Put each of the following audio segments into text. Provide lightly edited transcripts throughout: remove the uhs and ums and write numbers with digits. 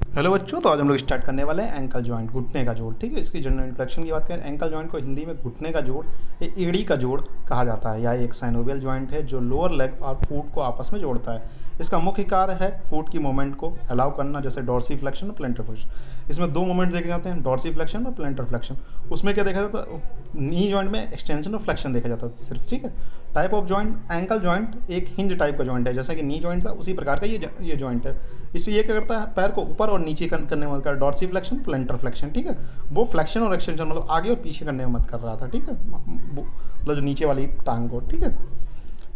Hello बच्चों, तो आज हम लोग स्टार्ट करने वाले हैं एंकल जॉइंट, घुटने का जोड़। ठीक है, इसकी जनरल इंट्रोडक्शन की बात करें, एंकल जॉइंट को हिंदी में घुटने का जोड़ या एड़ी का जोड़ कहा जाता है। यह एक साइनोवियल जॉइंट है जो लोअर लेग और फुट को आपस में जोड़ता है। इसका मुख्य कार्य है फुट की मूवमेंट को अलाउ करना, जैसे डॉर्सी फ्लेक्शन और प्लेंटर फ्लेक्शन। इसमें दो मूवमेंट्स देखे जाते हैं, डॉर्सी फ्लेक्शन और प्लेंटर फ्लेक्शन। उसमें क्या देखा जाता है, नी जॉइंट में एक्सटेंशन और फ्लेक्शन देखा जाता है सिर्फ। ठीक है, type of joint, ankle joint एक हिंज टाइप का जॉइंट है, जैसा कि नी जॉइंट था उसी प्रकार का ये जॉइंट है। इससे ये क्या करता है, पैर को ऊपर और नीचे करने में मदद कर, डॉर्सी फ्लेक्शन प्लेंटर फ्लेक्शन। ठीक है, वो फ्लेक्शन और एक्सटेंशन मतलब आगे और पीछे करने में मदद कर रहा था। ठीक है, मतलब जो नीचे वाली टांग को। ठीक है,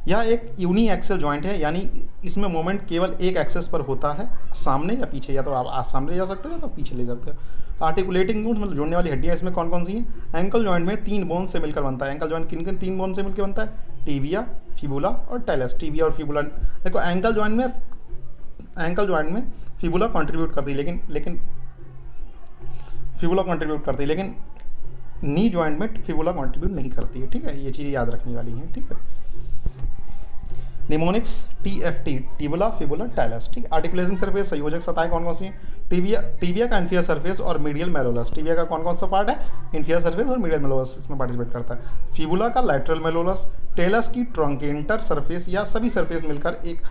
यह एक यूनी एक्सल जॉइंट है, यानी इसमें मोमेंट केवल एक एक्सेस पर होता है, सामने या पीछे। या तो आप सामने ले जा सकते हो या तो पीछे ले जाते हो। आर्टिकुलेटिंग बोन्स मतलब जोड़ने वाली हड्डियाँ इसमें कौन कौन सी हैं। एंकल जॉइंट में 3 बोन से मिलकर बनता है। एंकल जॉइंट किन किन 3 बोन से मिलकर बनता है, टीबिया, फिबुला और टेलस। टीबिया और फिबुला, देखो एंकल जॉइंट में फिबुला कंट्रीब्यूट करती है, लेकिन फिबुला कंट्रीब्यूट करती है, लेकिन नी जॉइंट में फिबुला कंट्रीब्यूट नहीं करती है। ठीक है, ये चीज़ याद रखने वाली है। ठीक है, निमोनिक्स TFT, टिबुला, फिबुला, टाइलस। ठीक है, आर्टिकुलेशन सरफेस, संयोजक सतहें कौन कौन सी हैं, टीबिया का इन्फियर सरफेस और मीडियल मेलोलस। टीबिया का कौन कौन सा पार्ट है, इन्फियर सरफेस और मीडियल मेलोलस इसमें पार्टिसिपेट करता है। फिबुला का लैटरल मेलोलस, टेलस की ट्रंकेंटर सरफेस, या सभी सरफेस मिलकर एक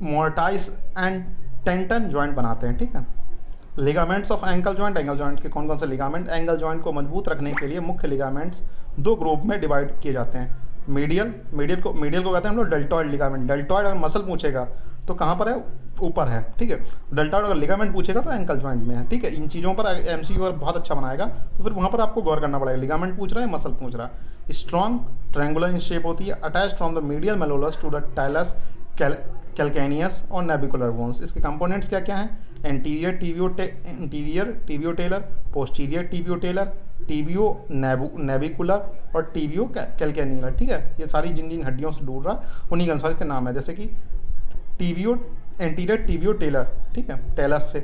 मोर्टाइस एंड टेंटन जॉइंट बनाते हैं। ठीक है, ligaments of ankle joint, ankle joint के कौन कौन से लिगामेंट, एंकल जॉइंट को मजबूत रखने के लिए मुख्य लिगामेंट्स 2 ग्रुप में डिवाइड किए जाते हैं। मीडियल को कहते हैं हम लोग डेल्टॉइड लिगामेंट। डेल्टॉइड अगर मसल पूछेगा तो कहाँ पर है, ऊपर है। ठीक है, डेल्टॉइड अगर लिगामेंट पूछेगा तो एंकल जॉइंट में है। ठीक है, इन चीज़ों पर MCQ बहुत अच्छा बनाएगा, तो फिर वहाँ पर आपको गौर करना पड़ेगा। लिगामेंट पूछ रहा है, मसल पूछ रहा है। स्ट्रॉन्ग ट्रायंगुलर इन शेप होती है, attached from the medial malleolus to the talus calcaneus और नेबिकुलर बोन्स। इसके कंपोनेंट्स क्या क्या हैं, interior tibiotalar, posterior tibiotalar, tibionavicular और टीबियो कैल्केनियलर। ठीक है, ये सारी जिन जिन हड्डियों से दूर रहा उन्हीं के अनुसार इसके नाम है, जैसे कि टीबियो एंटीरियर टीबियो टेलर, ठीक है, टेलस से।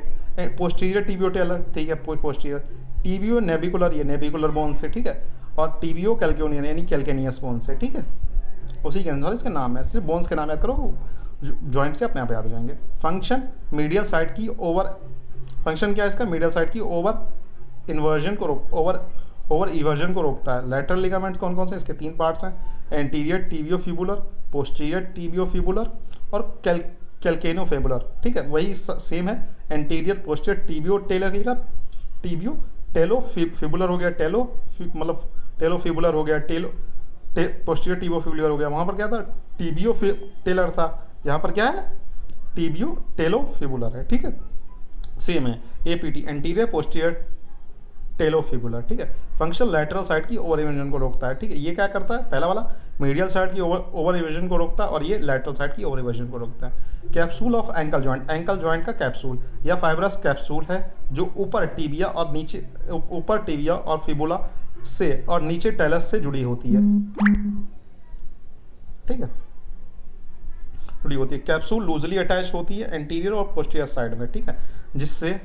पोस्टीरियर टीबियो टेलर, ठीक है, पोस्टीरियर। टीबियो नेबिकुलर, ये नेबिकुलर बोन से। ठीक है, और टीबियो कैल्केनियन यानी कैल्केनियस बोन से। ठीक है, उसी के अनुसार इसका नाम है। सिर्फ बोन्स के नाम याद करो, जॉइंट से अपने आप याद हो जाएंगे। फंक्शन, मीडियल साइड की फंक्शन क्या है इसका, मीडियल साइड की ओवर इन्वर्जन को रोकता है। लैटरल लिगामेंट्स कौन कौन से, इसके 3 पार्ट्स हैं, anterior tibio fibular, posterior tibio fibular और कैल्केनो फेबुलर। ठीक है, वही सेम है, एंटीरियर पोस्टीरियर टीबियो टेलर की, टीबियो टेलो फिबुलर हो गया, मतलब टेलो फिबुलर हो गया, पोस्टीरियर टीबियो फिबुलर हो गया। वहाँ पर क्या था, टीबियो टेलर था, यहाँ पर क्या है, टीबियो टेलो फिबुलर है। ठीक है, सेम है, APT, एंटीरियर पोस्टीरियर टेलो फिबुलर। ठीक है, फंक्शन लैटरल साइड की ओवर इवेजन को रोकता है। ठीक है, ये क्या करता है, पहला वाला मीडियल साइड की ओवर इवेजन को रोकता है और ये लैटरल साइड की ओवर इवेजन को रोकता है। Capsule of ankle joint, ankle joint का कैप्सूल या फाइब्रस कैप्सूल है जो ऊपर टीबिया और फिबुला से और नीचे टेलस से जुड़ी होती है। ठीक है, जुड़ी होती है। कैप्सूल लूजली अटैच होती है एंटीरियर और पोस्टीरियर साइड में। ठीक है, जिससे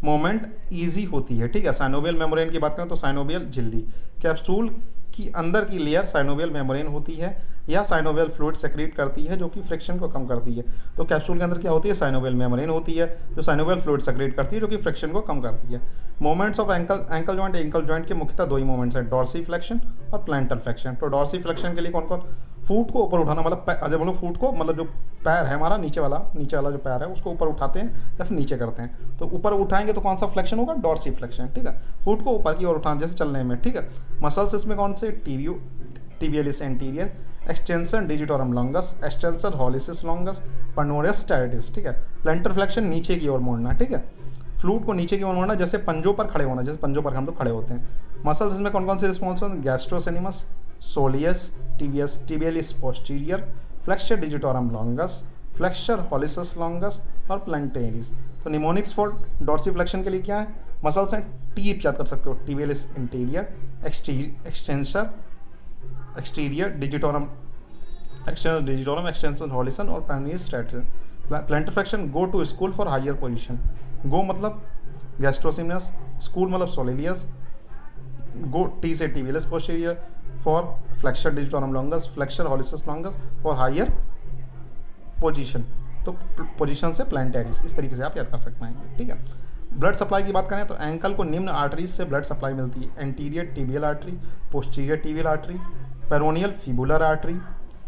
मोमेंट इजी होती है। ठीक है, साइनोवियल मेम्ब्रेन की बात करें तो साइनोवियल झिल्ली, कैप्सूल की अंदर की लेयर साइनोवियल मेम्ब्रेन होती है या साइनोवियल फ्लूइड सेक्रेट करती है जो कि फ्रिक्शन को कम करती है। तो कैप्सूल के अंदर क्या होती है, साइनोवियल मेम्ब्रेन होती है जो साइनोवियल फ्लूइड सेक्रेट करती है जो कि फ्रिक्शन को कम करती है। मोमेंट्स ऑफ एंकल जॉइंट के मुख्यतः 2 ही मोमेंट्स हैं, डॉर्सी फ्लेक्शन और प्लांटर फ्लेक्शन। तो डॉर्सी फ्लेक्शन के लिए कौन कौन, फुट को ऊपर उठाना, मतलब जब हम लोग फुट को, मतलब जो पैर है हमारा नीचे वाला जो पैर है उसको ऊपर उठाते हैं या फिर नीचे करते हैं, तो ऊपर उठाएंगे तो कौन सा फ्लेक्शन होगा, डॉर्सी फ्लेक्शन। ठीक है, फुट को ऊपर की ओर उठाना जैसे चलने में। ठीक है, मसल्स इसमें कौन से, tibialis anterior, extension digitorum longus, extension hallucis longus, peroneus tertius. ठीक है, प्लांटर फ्लेक्शन नीचे की ओर मोड़ना। ठीक है, फ्लूट को नीचे की ओर मोड़ना, जैसे पंजों पर खड़े होना, जैसे पंजों पर हम लोग खड़े होते हैं। मसल्स इसमें कौन कौन से रिस्पॉन्सिबल हैं, gastrocnemius, soleus, tibialis posterior, flexor digitorum longus, flexor hallucis longus और प्लांटेरिस। तो निमोनिक्स फॉर डॉर्सी फ्लेक्शन के लिए क्या है, मसल्स हैं, टीप याद कर सकते हो, tibialis interior, extensor exterior digitorum extension hallucis और primary tertius. Plantar flexion, go to school for higher position. Go मतलब गैस्ट्रोसिमस, स्कूल मतलब सोलिलियस, गो टी से tibialis posterior, for flexor digitorum longus, flexor hallucis longus, for higher position. तो position से plantaris, इस तरीके से आप याद कर सकते हैं, ठीक है। ब्लड सप्लाई की बात करें तो एंकल को निम्न आर्टरीज से ब्लड सप्लाई मिलती है: anterior tibial artery, posterior tibial artery, peroneal fibular artery.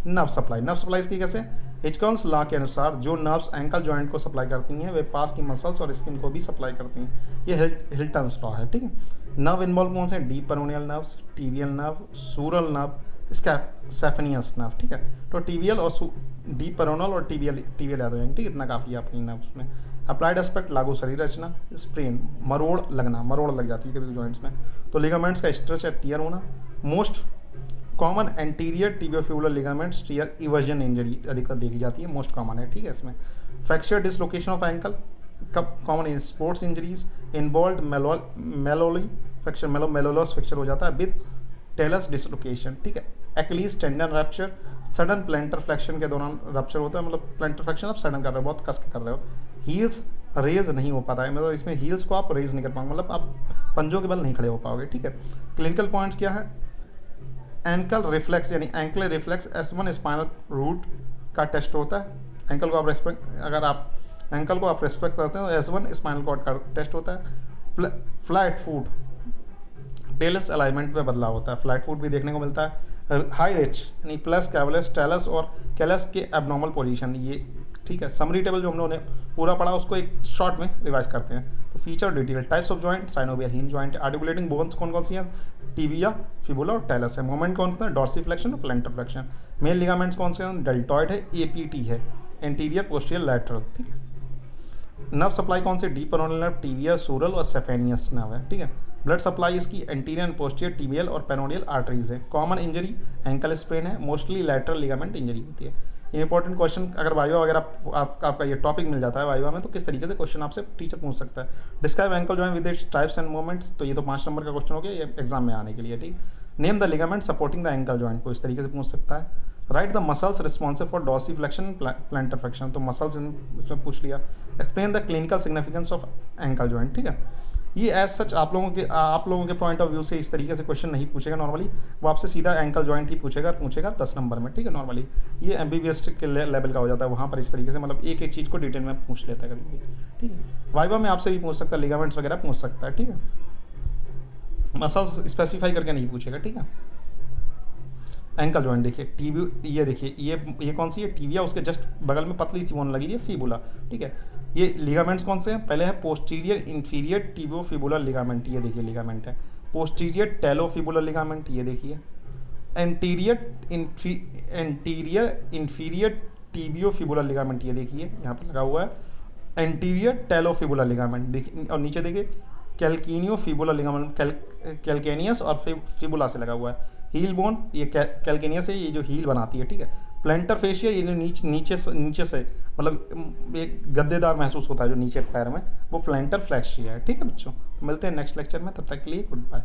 Nerve supply इसकी कैसे? हिचकॉन्स लॉ के अनुसार जो नर्व्स एंकल जॉइंट को सप्लाई करती हैं वे पास की मसल्स और स्किन को भी सप्लाई करती हैं। ये हिल्टन्स लॉ है, ठीक है। नर्व इन्वॉल्व कौन से? Deep peroneal nerves, tibial nerve, sural nerve, saphenous nerve, ठीक है। तो टिबियल और डीप पेरोनल और टिबियल याद हो जाएंगे, ठीक है। इतना काफ़ी है अपनी नर्व्स में। अप्लाइड एस्पेक्ट लागू शरीर रचना, स्प्रेन मरोड़ लग जाती है कभी जॉइंट्स में। तो लिगामेंट्स का स्ट्रेच या टियर होना। Most common anterior tibiofibular ligaments tear eversion injury अधिकतर देखी जाती है, मोस्ट कॉमन है, ठीक है। इसमें फ्रैक्चर डिसलोकेशन ऑफ एंकल कब common in sports injuries involve malleoli fracture, malleolus fracture हो जाता है विद टेलस डिसलोकेशन, ठीक है। Achilles tendon rupture sudden plantar flexion के दौरान रप्चर होता है, मतलब प्लेंटर फ्लेक्शन आप सडन कर रहे हो, बहुत कस के कर रहे हो। हील्स रेज नहीं हो पाता है, मतलब इसमें हील्स को आप रेज नहीं कर पाओगे, मतलब आप पंजों के बल नहीं खड़े हो पाओगे, ठीक है। क्लिनिकल पॉइंट्स क्या है? एंकल रिफ्लेक्स यानी ankle reflex S1 spinal root का टेस्ट होता है। एंकल को आप रेस्पेक्ट करते हैं तो S1 स्पाइनल कॉर्ड का टेस्ट होता है। फ्लैट फूट टेलस अलाइनमेंट में बदलाव होता है, फ्लैट फूट भी देखने को मिलता है। हाई रिच यानी प्लस कैवलस टेलस और कैलस के एबनॉर्मल पोजीशन, ये ठीक है। समरी टेबल जो हम लोगों ने पूरा पढ़ा उसको एक शॉर्ट में रिवाइज करते हैं। तो feature detail, types of joint, synovial hinge joint, articulating bones कौन कौन सी हैं? टिबिया, फिबुला और टेलस है। मोमेंट कौन सा है? डॉर्सिफ्लेक्शन और प्लेंटर फ्लेक्शन। मेन लिगामेंट्स कौन से हैं? डेल्टॉइड है, APT है, एंटीरियर पोस्टीरियर लैटरल, ठीक है। नर्व सप्लाई कौन से? डीप पेरोनियल नर्व, टिबिया, सूरल और सेफेनियस नर्व है, ठीक है। ब्लड सप्लाई इसकी एंटीरियर एंड पोस्टीरियर टिबियल और पेरोनियल आर्टरीज है। कॉमन इंजरी एंकल स्प्रेन है, मोस्टली लैटरल लिगामेंट इंजरी होती है। ये इंपॉर्टेंट क्वेश्चन अगर वाइवा वगैरह आपका ये टॉपिक मिल जाता है वाइवा में, तो किस तरीके से क्वेश्चन आपसे टीचर पूछ सकता है। Describe ankle joint with its types and movements, तो ये तो 5 नंबर का क्वेश्चन हो गया ये एग्जाम में आने के लिए, ठीक। Name the ligament supporting the ankle joint को इस तरीके से पूछ सकता है। Write the muscles responsive for dorsiflexion plantar flexion, तो मसल्स इसमें पूछ लिया। Explain the clinical significance of ankle joint, ठीक है। ये एज सच आप लोगों के पॉइंट ऑफ व्यू से इस तरीके से क्वेश्चन नहीं पूछेगा नॉर्मली, वो आपसे सीधा एंकल जॉइंट ही पूछेगा 10 नंबर में, ठीक है। नॉर्मली ये MBBS के लेवल का हो जाता है, वहाँ पर इस तरीके से मतलब एक चीज़ को डिटेल में पूछ लेता है कभी भी, ठीक है। वाइवा में आपसे भी पूछ सकता है, लिगामेंट्स वगैरह पूछ सकता है, ठीक है। मसल्स स्पेसिफाई करके नहीं पूछेगा, ठीक है। एंकल जॉइंट देखिए, ये देखिए ये कौन सी है? टिबिया, उसके जस्ट बगल में पतली सी बोन लगी है फिबुला, ठीक है। ये लिगामेंट्स कौन से हैं? पहले है पोस्टीरियर इंफीरियर टिबियोफिबुलर लिगामेंट, ये देखिए लिगामेंट है। पोस्टीरियर टेलोफिबुलर लिगामेंट, ये देखिए। एंटीरियर इंफीरियर टिबियोफिबुलर लिगामेंट, ये देखिए यहाँ पर लगा हुआ है। एंटीरियर टेलोफिबुलर लिगामेंट देखिए, और नीचे देखिए कैल्किनियो फिबुलर लिगामेंट, कैल्केनियस और फिबुला से लगा हुआ है। हील बोन, ये कैल्केनियस है, ये जो हील बनाती है, ठीक है। प्लेंटर फेशिया, ये जो नीचे से मतलब एक गद्देदार महसूस होता है जो नीचे पैर में, वो प्लेंटर फ्लैक्शिया है, ठीक है बच्चों। तो मिलते हैं नेक्स्ट लेक्चर में, तब तक के लिए गुड बाय।